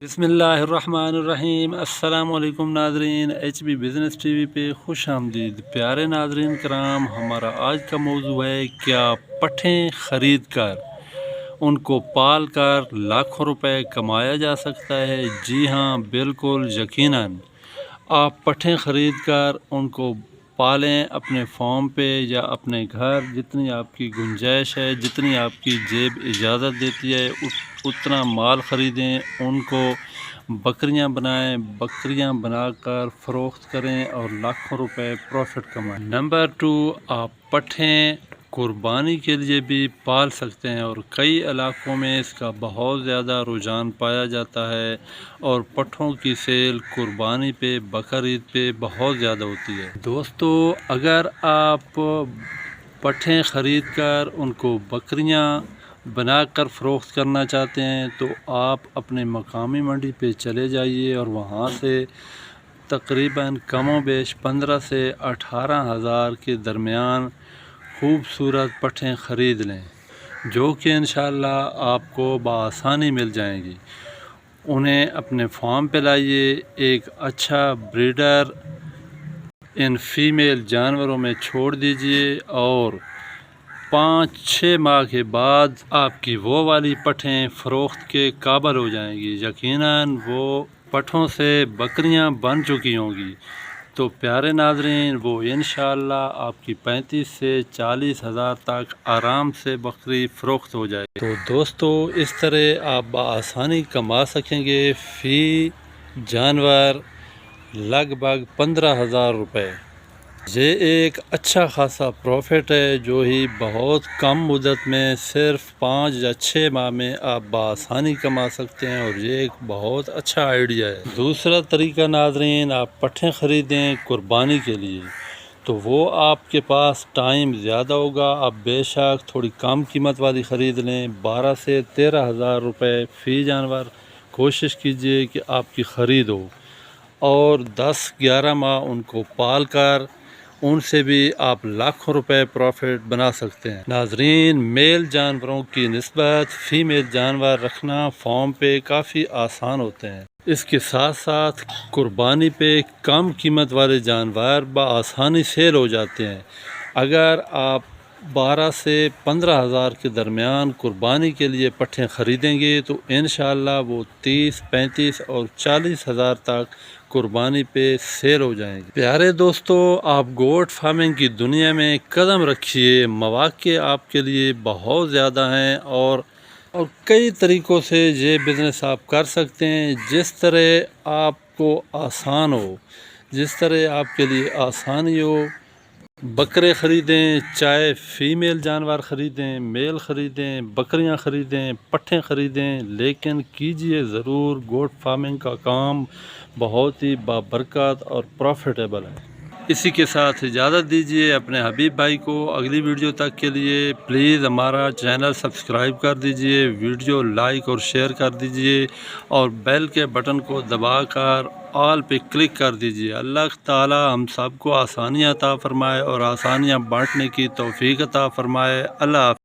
بسم اللہ الرحمن الرحیم۔ السلام علیکم ناظرین، H B business T V پہ خوش آمدید۔ پیارے ناظرین کرام، ہمارا آج کا موضوع ہے کیا پٹھیں خرید کر ان کو پال کر لاکھوں روپے کمایا جا سکتا ہے؟ جی ہاں، بالکل یقیناً۔ آپ پٹھیں خرید کر ان کو پالیں اپنے فارم پہ یا اپنے گھر، جتنی آپ کی گنجائش ہے، جتنی آپ کی جیب اجازت دیتی ہے اتنا مال خریدیں، ان کو بکریاں بنائیں، بکریاں بنا کر فروخت کریں اور لاکھوں روپے پروفٹ کمائیں۔ نمبر 2، آپ پٹھیں قربانی کے لیے بھی پال سکتے ہیں، اور کئی علاقوں میں اس کا بہت زیادہ رجحان پایا جاتا ہے، اور پٹھوں کی سیل قربانی پہ، بقرعید پہ بہت زیادہ ہوتی ہے۔ دوستو، اگر آپ پٹھیں خرید کر ان کو بکریاں بنا کر فروخت کرنا چاہتے ہیں تو آپ اپنے مقامی منڈی پہ چلے جائیے اور وہاں سے تقریباً کم و بیش 15 سے 18 ہزار کے درمیان خوبصورت پٹھیں خرید لیں، جو کہ انشاءاللہ آپ کو بآسانی مل جائیں گی۔ انہیں اپنے فارم پہ لائیے، ایک اچھا بریڈر ان فیمیل جانوروں میں چھوڑ دیجئے، اور 5-6 ماہ کے بعد آپ کی وہ والی پٹھیں فروخت کے قابل ہو جائیں گی۔ یقیناً وہ پٹھوں سے بکریاں بن چکی ہوں گی۔ تو پیارے ناظرین، وہ انشاءاللہ آپ کی 35 سے 40 ہزار تک آرام سے بکری فروخت ہو جائے گی۔ تو دوستو، اس طرح آپ بآسانی کما سکیں گے فی جانور لگ بھگ 15,000 روپے۔ یہ ایک اچھا خاصا پروفٹ ہے، جو ہی بہت کم مدت میں صرف 5 یا 6 ماہ میں آپ بآسانی کما سکتے ہیں، اور یہ ایک بہت اچھا آئیڈیا ہے۔ دوسرا طریقہ ناظرین، آپ پٹھیں خریدیں قربانی کے لیے، تو وہ آپ کے پاس ٹائم زیادہ ہوگا، آپ بے شک تھوڑی کم قیمت والی خرید لیں، 12 سے 13 ہزار روپے فی جانور کوشش کیجئے کہ آپ کی خرید ہو، اور 10-11 ماہ ان کو پال کر ان سے بھی آپ لاکھوں روپے پروفٹ بنا سکتے ہیں۔ ناظرین، میل جانوروں کی نسبت فیمیل جانور رکھنا فارم پہ کافی آسان ہوتے ہیں۔ اس کے ساتھ ساتھ قربانی پہ کم قیمت والے جانور بآسانی سیل ہو جاتے ہیں۔ اگر آپ 12 سے 15 ہزار کے درمیان قربانی کے لیے پٹھیں خریدیں گے تو انشاءاللہ وہ 30، 35 اور 40 ہزار تک قربانی پہ سیل ہو جائیں گے۔ پیارے دوستو، آپ گوٹ فارمنگ کی دنیا میں قدم رکھیے، مواقع آپ کے لیے بہت زیادہ ہیں، اور کئی طریقوں سے یہ بزنس آپ کر سکتے ہیں، جس طرح آپ کو آسان ہو، جس طرح آپ کے لیے آسانی ہو۔ بکرے خریدیں، چاہے فیمیل جانور خریدیں، میل خریدیں، بکریاں خریدیں، پٹھیں خریدیں، لیکن کیجئے ضرور۔ گوٹ فارمنگ کا کام بہت ہی بابرکت اور پروفیٹیبل ہے۔ اسی کے ساتھ اجازت دیجیے اپنے حبیب بھائی کو۔ اگلی ویڈیو تک کے لیے پلیز ہمارا چینل سبسکرائب کر دیجیے، ویڈیو لائک اور شیئر کر دیجیے، اور بیل کے بٹن کو دبا کر آل پہ کلک کر دیجیے۔ اللہ تعالی ہم سب کو آسانیاں عطا فرمائے اور آسانیاں بانٹنے کی توفیق عطا فرمائے۔ اللہ حافظ۔